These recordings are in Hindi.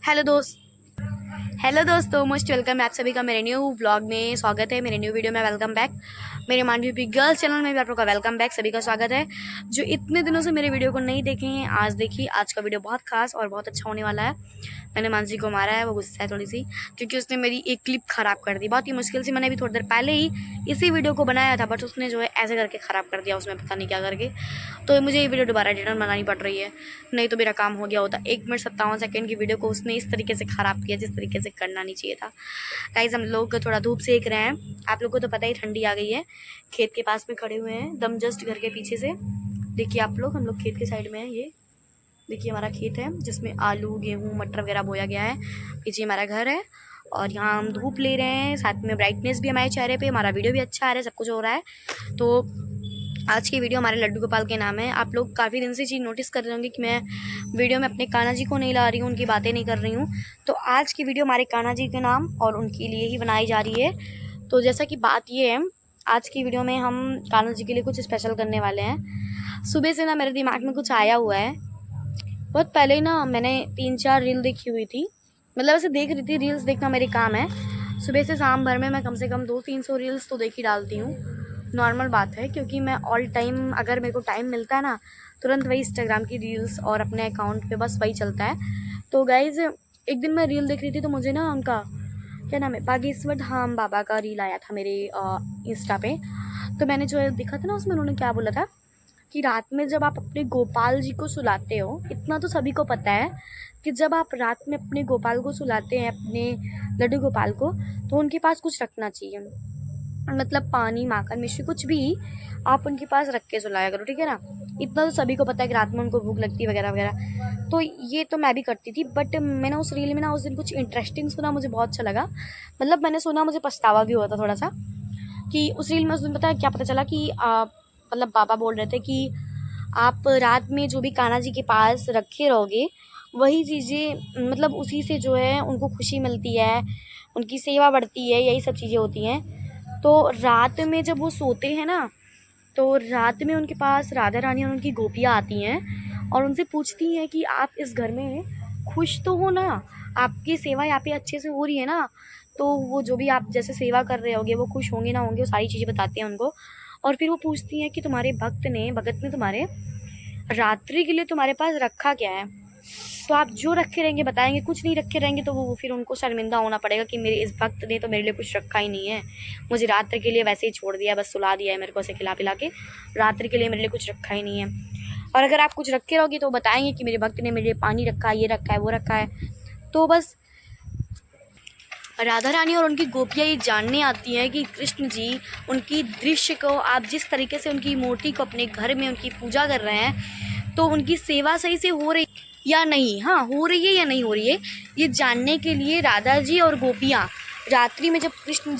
हेलो दोस्त हेलो दोस्तों, मोस्ट वेलकम है आप सभी का मेरे न्यू व्लॉग में। स्वागत है मेरे न्यू वीडियो में। वेलकम बैक मेरे मांडवी बिग गर्ल्स चैनल में भी आप लोगों का वेलकम बैक, सभी का स्वागत है। जो इतने दिनों से मेरे वीडियो को नहीं देखे हैं, आज देखिए। आज का वीडियो बहुत खास और बहुत अच्छा होने वाला है। मैंने मानसी को मारा है, वो गुस्सा है थोड़ी सी, क्योंकि उसने मेरी एक क्लिप ख़राब कर दी। बहुत ही मुश्किल से मैंने अभी थोड़ी देर पहले ही इसी वीडियो को बनाया था, बट उसने जो है ऐसे करके ख़राब कर दिया, उसमें पता नहीं क्या करके। तो मुझे ये वीडियो दोबारा रिटर्न बनानी पड़ रही है, नहीं तो मेरा काम हो गया होता। 1 मिनट 57 सेकंड की वीडियो को उसने इस तरीके से ख़राब किया जिस तरीके से करना नहीं चाहिए था। गाइस, हम लोग थोड़ा धूप सेक रहे हैं। आप लोग को तो पता ही, ठंडी आ गई है। खेत के पास में खड़े हुए हैं, दम जस्ट घर के पीछे से। देखिए आप लोग, हम लोग खेत के साइड में है। ये देखिए हमारा खेत है जिसमें आलू गेहूँ मटर वगैरह बोया गया है। पीछे हमारा घर है और यहाँ हम धूप ले रहे हैं, साथ में ब्राइटनेस भी हमारे चेहरे पे, हमारा वीडियो भी अच्छा आ रहा है, सब कुछ हो रहा है। तो आज की वीडियो हमारे लड्डू गोपाल के नाम है। आप लोग काफ़ी दिन से चीज़ नोटिस कर रहे होंगे कि मैं वीडियो में अपने कान्हा जी को नहीं ला रही हूँ, उनकी बातें नहीं कर रही हूँ। तो आज की वीडियो हमारे कान्हा जी के नाम और उनके लिए ही बनाई जा रही है। तो जैसा कि बात ये है, आज की वीडियो में हम कान्हा जी के लिए कुछ स्पेशल करने वाले हैं। सुबह से ना मेरे दिमाग में कुछ आया हुआ है। बहुत पहले ही ना मैंने 3-4 रील देखी हुई थी, मतलब ऐसे देख रही थी। रील्स देखना मेरे काम है। सुबह से शाम भर में मैं कम से कम 200-300 रील्स तो देख ही डालती हूँ। नॉर्मल बात है, क्योंकि मैं ऑल टाइम अगर मेरे को टाइम मिलता है ना, तुरंत वही इंस्टाग्राम की रील्स और अपने अकाउंट पे बस वही चलता है। तो गाइज़, एक दिन मैं रील देख रही थी तो मुझे ना उनका क्या नाम है, बागेश्वर धाम बाबा का रील आया था मेरे इंस्टा पे। तो मैंने जो देखा था ना, उसमें उन्होंने क्या बोला था कि रात में जब आप अपने गोपाल जी को सुलाते हो, इतना तो सभी को पता है कि जब आप रात में अपने गोपाल को सुलाते हैं, अपने लड्डू गोपाल को, तो उनके पास कुछ रखना चाहिए। मतलब पानी, माखन, मिश्री, कुछ भी आप उनके पास रख के सुलाया करो, ठीक है ना। इतना तो सभी को पता है कि रात में उनको भूख लगती है वगैरह वगैरह। तो ये तो मैं भी करती थी, बट मैंने उस रील में ना उस दिन कुछ इंटरेस्टिंग सुना, मुझे बहुत अच्छा लगा। मतलब मैंने सुना, मुझे पछतावा भी हुआ था थोड़ा सा कि उस रील में उस दिन पता है क्या पता चला कि मतलब बाबा बोल रहे थे कि आप रात में जो भी कान्हा जी के पास रखे रहोगे, वही चीज़ें, मतलब उसी से जो है उनको खुशी मिलती है, उनकी सेवा बढ़ती है, यही सब चीज़ें होती हैं। तो रात में जब वो सोते हैं ना, तो रात में उनके पास राधा रानी और उनकी गोपियाँ आती हैं और उनसे पूछती हैं कि आप इस घर में खुश तो हो ना, आपकी सेवा यहाँ पे अच्छे से हो रही है ना। तो वो जो भी आप जैसे सेवा कर रहे होंगे, वो खुश होंगे ना होंगे, वो सारी चीज़ें बताते हैं उनको। और फिर वो पूछती हैं कि तुम्हारे भगत ने तुम्हारे रात्रि के लिए तुम्हारे पास रखा क्या है। तो आप जो रखे रहेंगे बताएंगे, कुछ नहीं रखे रहेंगे तो वो फिर उनको शर्मिंदा होना पड़ेगा कि मेरे इस भक्त ने तो मेरे लिए कुछ रखा ही नहीं है, मुझे रात्रि के लिए वैसे ही छोड़ दिया, बस सुला दिया है मेरे को ऐसे खिला पिला के, रात्रि के लिए मेरे लिए कुछ रखा ही नहीं है। और अगर आप कुछ रखे रहोगे तो बताएंगे कि मेरे भक्त ने मेरे लिए पानी रखा है, ये रखा है, वो रखा है। तो बस राधा रानी और उनकी गोपियाँ ये जानने आती हैं कि कृष्ण जी, उनकी दृश्य को आप जिस तरीके से उनकी मूर्ति को अपने घर में उनकी पूजा कर रहे हैं, तो उनकी सेवा सही से हो रही या नहीं, हाँ हो रही है या नहीं हो रही है, ये जानने के लिए राधा जी और गोपियाँ रात्रि में जब कृष्ण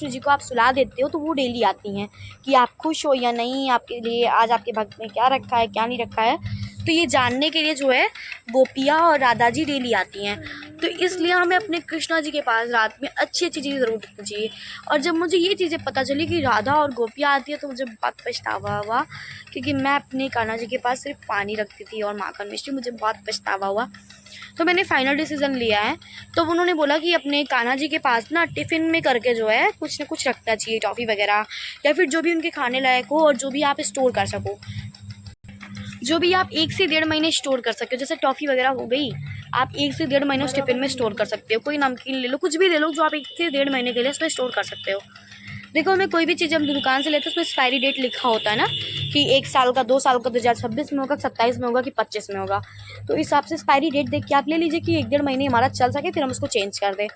जी को आप सुला देते हो, तो वो डेली आती हैं कि आप खुश हो या नहीं, आपके लिए आज आपके भक्त ने क्या रखा है क्या नहीं रखा है। तो ये जानने के लिए जो है गोपियाँ और राधा जी डेली आती हैं। तो इसलिए हमें अपने कृष्णा जी के पास रात में अच्छी अच्छी चीज़ें ज़रूर रखनी चाहिए। और जब मुझे ये चीज़ें पता चली कि राधा और गोपियाँ आती है, तो मुझे बहुत पछतावा हुआ, क्योंकि मैं अपने कान्हा जी के पास सिर्फ पानी रखती थी और माखन मिश्री। मुझे बहुत पछतावा हुआ, तो मैंने फ़ाइनल डिसीज़न लिया है। तो उन्होंने बोला कि अपने कान्हा जी के पास ना टिफ़िन में करके जो है कुछ ना कुछ रखना चाहिए, टॉफ़ी वगैरह, या फिर जो भी उनके खाने लायक हो और जो भी आप स्टोर कर सको, जो भी आप 1 से 1.5 महीने स्टोर कर सकते हो। जैसे टॉफ़ी वगैरह हो गई, आप 1 से 1.5 महीने उस टिफ़िन में स्टोर कर सकते हो। कोई नमकीन ले लो, कुछ भी ले लो जो आप 1 से 1.5 महीने के लिए उसमें स्टोर कर सकते हो। देखो, हमें कोई भी चीज़ हम दुकान से लेते हैं, उसमें एक्सपायरी डेट लिखा होता है ना, कि 1 साल का, 2 साल का, 2026 में होगा, 27 में होगा कि 25 में होगा। तो इस हिसाब से एक्सपायरी डेट देख के आप ले लीजिए कि 1-1.5 महीने हमारा चल सके, फिर हम उसको चेंज कर दें।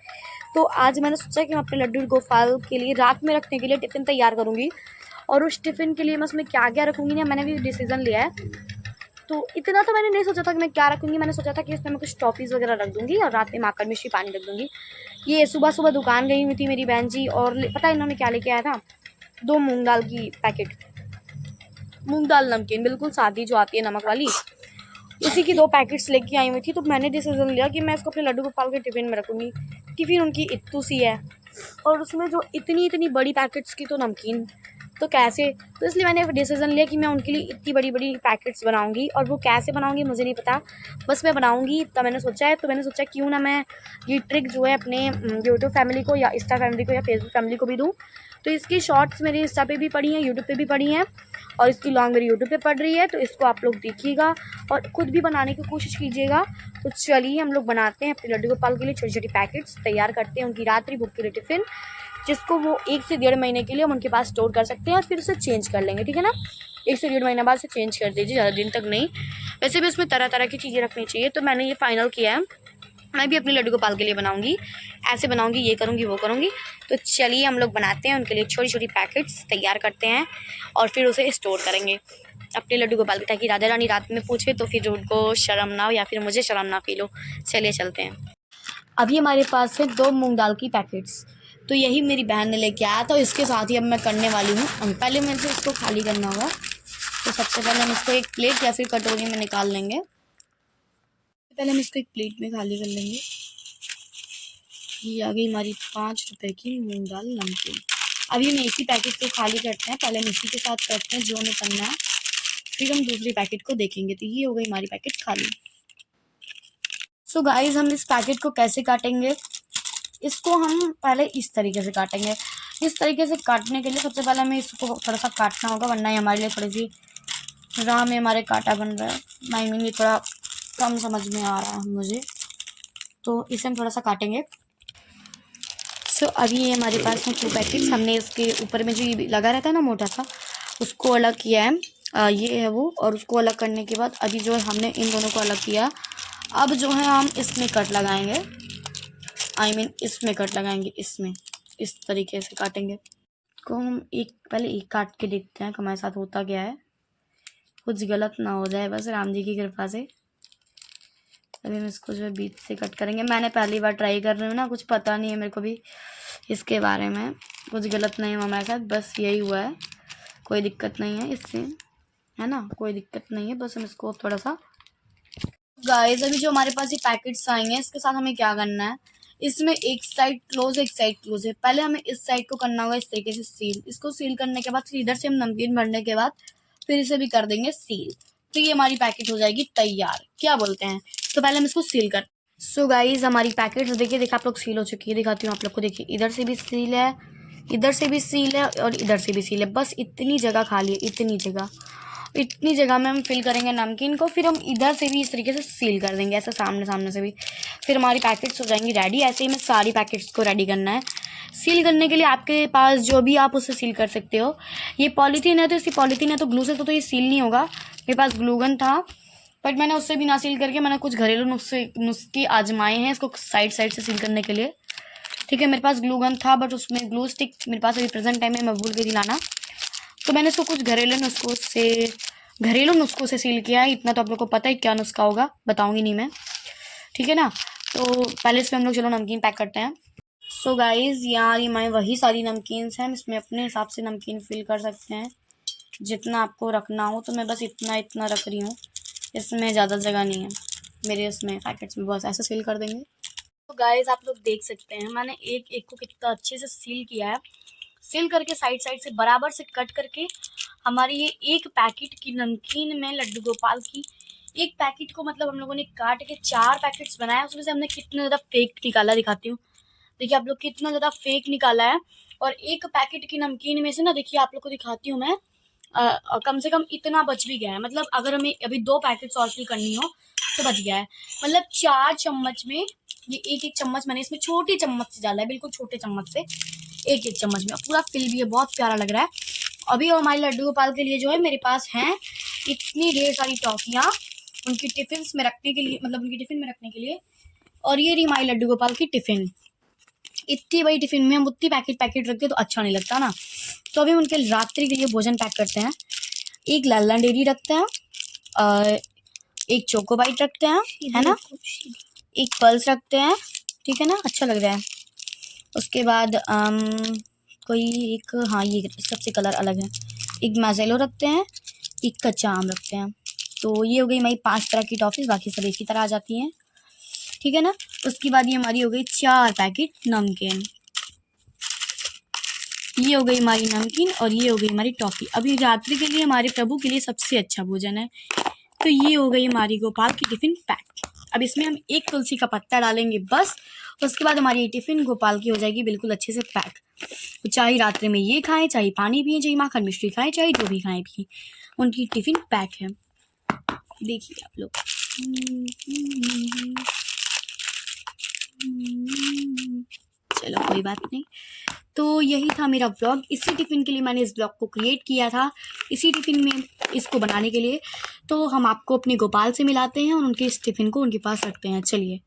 तो आज मैंने सोचा कि मैं अपने लड्डू गोपाल के लिए रात में रखने के लिए टिफ़िन तैयार करूँगी, और उस टिफ़िन के लिए मैं उसमें क्या क्या रखूँगी ना, मैंने भी डिसीज़न लिया है। तो इतना तो मैंने नहीं सोचा था कि मैं क्या रखूँगी। मैंने सोचा था कि इसमें मैं कुछ टॉफ़ीज़ वगैरह रख दूँगी और रात में माखन मिश्री पानी रख दूँगी। ये सुबह-सुबह दुकान गई हुई थी मेरी बहन जी, और पता है इन्होंने क्या लेके आया था? 2 मूँग दाल की पैकेट, मूँग दाल नमकीन बिल्कुल सादी जो आती है नमक वाली, उसी की 2 पैकेट्स लेके आई हुई थी। तो मैंने डिसीज़न लिया कि मैं इसको अपने लड्डू गोपाल के टिफ़िन में रखूँगी। टिफ़िन उनकी इत्तू सी है, और उसमें जो इतनी-इतनी बड़ी पैकेट्स की तो नमकीन तो कैसे, तो इसलिए मैंने डिसीज़न लिया कि मैं उनके लिए इतनी बड़ी बड़ी पैकेट्स बनाऊंगी। और वो कैसे बनाऊंगी मुझे नहीं पता, बस मैं बनाऊंगी। तो मैंने सोचा क्यों ना मैं ये ट्रिक जो है अपने यूट्यूब फैमिली को या इंस्टा फैमिली को या फेसबुक फैमिली को भी दूँ। तो इसकी शॉर्ट्स मेरे इंस्टा पे भी पड़ी हैं, यूट्यूब पे भी पड़ी हैं, और इसकी लॉन्ग मेरी यूट्यूब पे पड़ रही है। तो इसको आप लोग देखिएगा और ख़ुद भी बनाने की कोशिश कीजिएगा। तो चलिए हम लोग बनाते हैं अपने लड्डू गोपाल के लिए छोटी छोटी पैकेट्स, तैयार करते हैं उनकी रात्रि भूख के लिए टिफ़िन, जिसको वो 1 से 1.5 महीने के लिए हम उनके पास स्टोर कर सकते हैं और फिर उसे चेंज कर लेंगे, ठीक है ना। 1 से 1.5 महीने बाद से चेंज कर दीजिए, ज़्यादा दिन तक नहीं। वैसे भी उसमें तरह तरह की चीज़ें रखनी चाहिए। तो मैंने ये फ़ाइनल किया है, मैं भी अपने लड्डू गोपाल के लिए बनाऊंगी, ऐसे बनाऊंगी, ये करूंगी वो करूंगी। तो चलिए हम लोग बनाते हैं उनके लिए छोटी छोटी पैकेट्स, तैयार करते हैं और फिर उसे स्टोर करेंगे अपने लड्डू गोपाल के, ताकि राधा रानी रात में पूछे तो फिर उनको शर्म ना हो या फिर मुझे शर्म ना फील हो। चलिए चलते हैं। अभी हमारे पास है 2 मूंग दाल की पैकेट्स। तो यही मेरी बहन ने लेके आया था, इसके साथ ही अब मैं करने वाली हूँ। पहले मुझे इसको खाली करना होगा। तो सबसे पहले हम इसको एक प्लेट या फिर कटोरी में निकाल लेंगे। पहले हम इसको एक प्लेट में खाली कर लेंगे। ये आ गई हमारी 5 रुपए की मूंग दाल नमकीन। अभी हम इसी पैकेट को खाली करते हैं, पहले हम इसी के साथ करते हैं जो हमें करना है, फिर हम दूसरी पैकेट को देखेंगे। तो ये हो गई हमारी पैकेट खाली। सो गाइज, हम इस पैकेट को कैसे काटेंगे, इसको हम पहले इस तरीके से काटेंगे। इस तरीके से काटने के लिए सबसे पहले हमें इसको थोड़ा सा काटना होगा, वरना ये हमारे लिए थोड़ी सी राह में हमारे कांटा बन रहा है। आई मीन ये थोड़ा कम समझ में आ रहा है मुझे, तो इसे हम थोड़ा सा काटेंगे। सो अभी ये हमारे पास में 2 पैकेट्स, हमने इसके ऊपर में जो ये लगा रहता है ना मोटा सा, उसको अलग किया है। ये है वो, और उसको अलग करने के बाद अभी जो हमने इन दोनों को अलग किया, अब जो है हम इसमें कट लगाएंगे। आई मीन इसमें कट लगाएंगे, इसमें इस तरीके से काटेंगे। को हम पहले एक काट के देखते हैं कि हमारे साथ होता क्या है, कुछ गलत ना हो जाए बस राम जी की कृपा से। अभी हम इसको जो है बीच से कट करेंगे। मैंने पहली बार ट्राई कर रही हूँ ना, कुछ पता नहीं है मेरे को भी इसके बारे में, कुछ गलत नहीं हुआ हमारे साथ, बस यही हुआ है। कोई दिक्कत नहीं है इससे, है ना, कोई दिक्कत नहीं है। बस हम इसको थोड़ा सा, गाइस अभी जो हमारे पास ये पैकेट्स आएंगे, इसके साथ हमें क्या करना है, इसमें एक साइड क्लोज है, एक साइड क्लोज है। पहले हमें इस साइड को करना होगा इस तरीके से सील। इसको सील करने के बाद फिर इधर से हम नमकीन भरने के बाद फिर इसे भी कर देंगे सील। तो ये हमारी पैकेट हो जाएगी तैयार, क्या बोलते हैं। तो पहले हम इसको सील कर। सो गाइज हमारी पैकेट्स देखिए आप लोग सील हो चुकी है, दिखाती हूँ आप लोग को। देखिए इधर से भी सील है, इधर से भी सील है और इधर से भी सील है। बस इतनी जगह खाली है, इतनी जगह में हम फिल करेंगे नमकीन को। फिर हम इधर से भी इस तरीके से सील कर देंगे, ऐसा सामने से भी। फिर हमारी पैकेट्स हो जाएंगी रेडी। ऐसे ही हमें सारी पैकेट्स को रेडी करना है। सील करने के लिए आपके पास जो भी आप उससे सील कर सकते हो। ये पॉलीथीन है तो इसकी पॉलीथीन है तो ग्लू से तो ये सील नहीं होगा। मेरे पास ग्लूगन था बट मैंने उससे भी ना सील करके मैंने कुछ घरेलू नुस्खे आजमाए हैं इसको साइड से सील करने के लिए। ठीक है, मेरे पास ग्लूगन था बट उसमें ग्लू स्टिक मेरे पास अभी प्रेजेंट टाइम में मैं भूल गई लाना, तो मैंने इसको कुछ घरेलू नुस्खों से सील किया है। इतना तो आप लोग को पता है क्या नुस्खा होगा, बताऊंगी नहीं मैं, ठीक है ना। तो पहले इसमें हम लोग चलो नमकीन पैक करते हैं। सो गाइज यार ये मैं वही सारी नमकीन्स हैं, इसमें अपने हिसाब से नमकीन फिल कर सकते हैं जितना आपको रखना हो। तो मैं बस इतना रख रही हूँ, इसमें ज़्यादा जगह नहीं है मेरे इसमें पैकेट्स में, बस ऐसे सील कर देंगे। तो गाइज आप लोग देख सकते हैं मैंने एक को कितना अच्छे से सील किया है। सील करके साइड से बराबर से कट करके हमारी ये एक पैकेट की नमकीन में लड्डू गोपाल की एक पैकेट को मतलब हम लोगों ने काट के 4 पैकेट्स बनाया। उसमें से हमने कितना ज़्यादा फेक निकाला दिखाती हूँ। देखिए आप लोग कितना ज़्यादा फेक निकाला है। और एक पैकेट की नमकीन में से ना देखिए आप लोग को दिखाती हूँ मैं, कम से कम इतना बच भी गया है। मतलब अगर हमें अभी 2 पैकेट्स और फिल करनी हो तो बच गया है। मतलब 4 चम्मच में ये एक चम्मच मैंने इसमें छोटी चम्मच से डाला है, बिल्कुल छोटे चम्मच से एक चम्मच में पूरा फिल भी है, बहुत प्यारा लग रहा है। अभी हमारे लड्डू गोपाल के लिए जो है मेरे पास हैं इतनी ढेर सारी टॉफियाँ उनकी टिफ़िन में रखने के लिए, मतलब उनकी टिफ़िन में रखने के लिए। और ये रही हमारी लड्डू गोपाल की टिफ़िन। इतनी बड़ी टिफ़िन में हम उतनी पैकेट रखते तो अच्छा नहीं लगता ना। तो अभी हम उनके रात्रि के लिए भोजन पैक करते हैं। एक लल्लन डेयरी रखते हैं, एक चोको बाइट रखते हैं, है ना, एक पल्स रखते हैं, ठीक है ना, अच्छा लग रहा है। उसके बाद कोई एक, हाँ ये सबसे कलर अलग है, एक मैजेलो रखते हैं, एक कच्चा आम रखते हैं। तो ये हो गई हमारी 5 तरह की टॉफ़ी, बाकी सब एक ही तरह आ जाती हैं, ठीक है ना। उसके बाद ये हमारी हो गई 4 पैकेट नमकीन। ये हो गई हमारी नमकीन और ये हो गई हमारी टॉफ़ी। अभी रात्रि के लिए हमारे प्रभु के लिए सबसे अच्छा भोजन है। तो ये हो गई हमारी गोपाल की टिफ़िन पैक। अब इसमें हम एक तुलसी का पत्ता डालेंगे बस, उसके बाद हमारी ये टिफ़िन गोपाल की हो जाएगी बिल्कुल अच्छे से पैक। तो चाहे रात्रि में ये खाएं, चाहे पानी पिए, चाहे माखन मिश्री खाएं, चाहे जो भी खाएं पिए, उनकी टिफ़िन पैक है। देखिए आप लोग। चलो कोई बात नहीं। तो यही था मेरा व्लॉग। इसी टिफ़िन के लिए मैंने इस व्लॉग को क्रिएट किया था, इसी टिफ़िन में इसको बनाने के लिए। तो हम आपको अपने गोपाल से मिलाते हैं और उनके इस टिफ़िन को उनके पास रखते हैं। चलिए।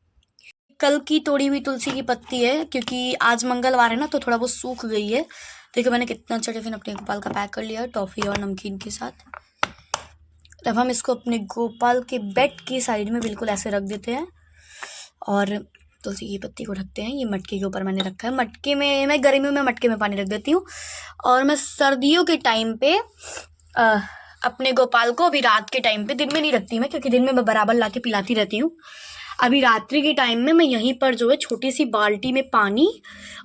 कल की तोड़ी हुई तुलसी की पत्ती है, क्योंकि आज मंगलवार है ना, तो थोड़ा वो सूख गई है। देखो मैंने कितना अच्छा टिफ़िन अपने गोपाल का पैक कर लिया, टॉफ़ी और नमकीन के साथ। अब हम इसको अपने गोपाल के बेड की साइड में बिल्कुल ऐसे रख देते हैं और तुलसी की पत्ती को ढकते हैं। ये मटके के ऊपर मैंने रखा है। मटके में, मैं गर्मियों में मटके में पानी रख देती हूँ और मैं सर्दियों के टाइम पे अपने गोपाल को, अभी रात के टाइम पे, दिन में नहीं रखती मैं, क्योंकि दिन में मैं बराबर ला के पिलाती रहती हूँ। अभी रात्रि के टाइम में मैं यहीं पर जो है छोटी सी बाल्टी में पानी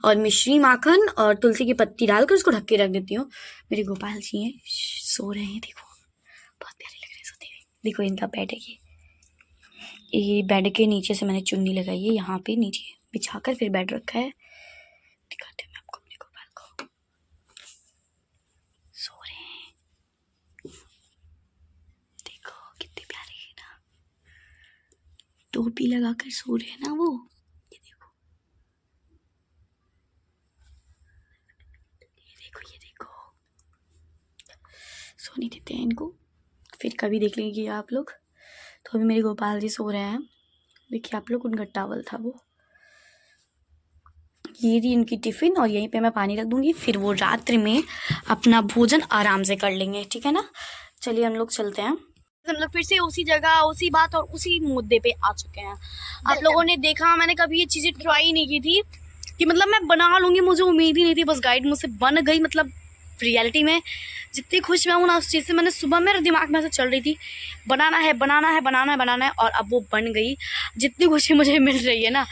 और मिश्री, माखन और तुलसी की पत्ती डालकर उसको ढक के रख देती हूँ। मेरे गोपाल जी हैं, सो रहे हैं। देखो बहुत प्यारे लग रहे हैं सोते हुए। देखो इनका बेड है ये बेड के नीचे से मैंने चुन्नी लगाई है, यहाँ पे नीचे बिछाकर फिर बेड रखा है। दिखाते हैं मैं आपको अपने गोपाल को। सो रहे हैं, देखो कितने प्यारे हैं ना, टोपी लगाकर सो रहे हैं ना वो। ये देखो, ये देखो, सोने देते हैं इनको, फिर कभी देख लीजिए आप लोग। तो अभी मेरे गोपाल जी सो रहे हैं। देखिए आप लोग, उनका टॉवल था वो। ये थी इनकी टिफ़िन और यहीं पे मैं पानी रख दूंगी। फिर वो रात्रि में अपना भोजन आराम से कर लेंगे, ठीक है ना। चलिए हम लोग चलते हैं। हम लोग फिर से उसी जगह, उसी बात और उसी मुद्दे पे आ चुके हैं। आप लोगों ने देखा, मैंने कभी ये चीज़ें ट्राई नहीं की थी कि मतलब मैं बना लूँगी, मुझे उम्मीद ही नहीं थी। बस गाइड मुझसे बन गई। मतलब रियलिटी में जितनी खुश मैं हूँ ना उस चीज़ से, मैंने सुबह मेरे दिमाग में ऐसे चल रही थी बनाना है, बनाना है, बनाना है, बनाना है, और अब वो बन गई। जितनी खुशी मुझे मिल रही है ना,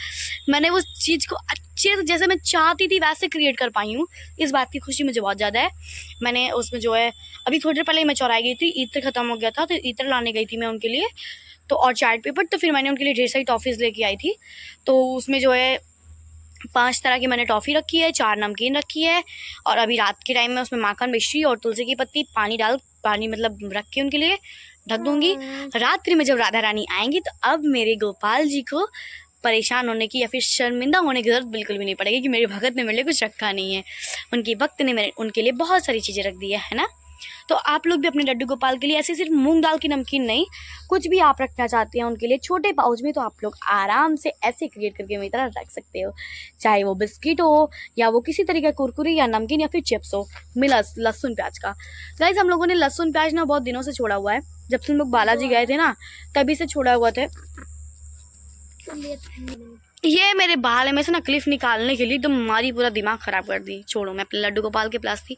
मैंने उस चीज़ को अच्छे से, जैसे मैं चाहती थी वैसे क्रिएट कर पाई हूँ। इस बात की खुशी मुझे बहुत ज़्यादा है। मैंने उसमें जो है, अभी थोड़ी देर पहले मैं चौराहे गई थी, ईत्र ख़त्म हो गया था तो ईत्र लाने गई थी मैं उनके लिए, तो और चार्ट पेपर। तो फिर मैंने उनके लिए ढेर सारी टॉफ़ीज़ लेके आई थी। तो उसमें जो है 5 तरह की मैंने टॉफ़ी रखी है, 4 नमकीन रखी है, और अभी रात के टाइम में उसमें माखन, मिश्री और तुलसी की पत्ती पानी मतलब रख के उनके लिए ढक दूँगी। रात्रि में जब राधा रानी आएंगी तो अब मेरे गोपाल जी को परेशान होने की या फिर शर्मिंदा होने की ज़रूरत बिल्कुल भी नहीं पड़ेगी कि मेरे भगत ने मेरे लिए कुछ रखा नहीं है। उनकी भक्त ने मेरे उनके लिए बहुत सारी चीज़ें रख दी है ना। तो आप लोग भी अपने लड्डू गोपाल के लिए ऐसे सिर्फ मूंग दाल की नमकीन नहीं, कुछ भी आप रखना चाहते हैं उनके लिए छोटे पाउच में, तो आप लोग आराम से ऐसे क्रिएट करके मेरी तरह रख सकते हो। चाहे वो बिस्किट हो या वो किसी तरीके का कुरकुरी या नमकीन या फिर चिप्स हो, मिला लहसुन प्याज का। गाइस हम लोगों ने लहसुन प्याज ना बहुत दिनों से छोड़ा हुआ है, जब से हम लोग बालाजी गए थे ना तभी से छोड़ा हुआ था। ये मेरे बाल है, मैं से ना क्लिप निकालने के लिए एकदम हमारी पूरा दिमाग ख़राब कर दी। छोड़ो, मैं अपने लड्डू गोपाल के पास थी,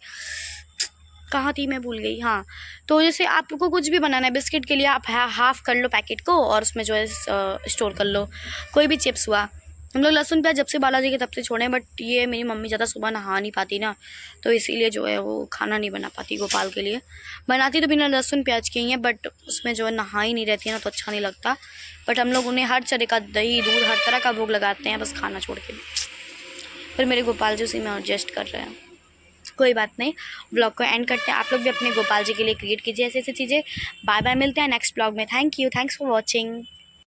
कहाँ थी मैं भूल गई। हाँ, तो जैसे आपको कुछ भी बनाना है, बिस्किट के लिए आप हाफ़ कर लो पैकेट को और उसमें जो है स्टोर कर लो। कोई भी चिप्स हुआ, हम लोग लहसुन प्याज जब से बालाजी के तब से छोड़े, बट ये मेरी मम्मी ज़्यादा सुबह नहा नहीं पाती ना, तो इसीलिए जो है वो खाना नहीं बना पाती गोपाल के लिए। बनाती तो बिना लहसुन प्याज के ही है, बट उसमें जो है नहा ही नहीं रहती है ना, तो अच्छा नहीं लगता। बट हम लोग उन्हें हर तरह का दही दूध हर तरह का भोग लगाते हैं, बस खाना छोड़ के। फिर मेरे गोपाल जी उसी में एडजस्ट कर रहे हैं। कोई बात नहीं, ब्लॉग को एंड करते हैं। आप लोग भी अपने गोपाल जी के लिए क्रिएट कीजिए ऐसी ऐसी चीज़ें। बाय बाय, मिलते हैं नेक्स्ट ब्लॉग में। Thank you, thanks for watching.